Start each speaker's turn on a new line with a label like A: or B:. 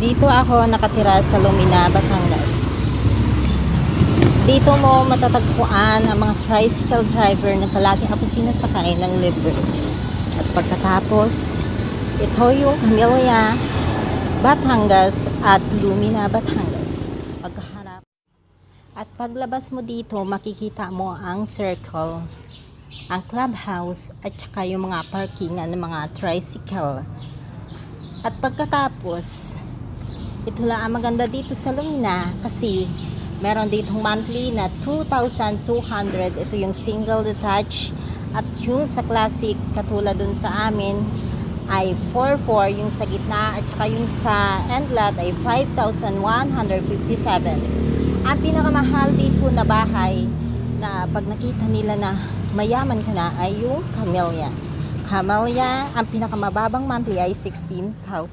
A: Dito ako nakatira sa Lumina, Batangas. Dito mo matatagpuan ang mga tricycle driver na palagi ako sinasakay ng libre. At pagkatapos, ito yung Camellia, Batangas at Lumina, Batangas. Pagkaharap. At paglabas mo dito, makikita mo ang circle, ang clubhouse at saka yung mga parkingan ng mga tricycle. At pagkatapos, ito lang ang maganda dito sa Lumina kasi meron ditong monthly na 2,200. Ito yung single detached at yung sa classic katulad dun sa amin ay 4,400 yung sa gitna at saka yung sa end lot ay 5,157. Ang pinakamahal dito na bahay na pag nakita nila na mayaman ka na ay yung Camellia. Camellia, ang pinakamababang monthly ay 16,000.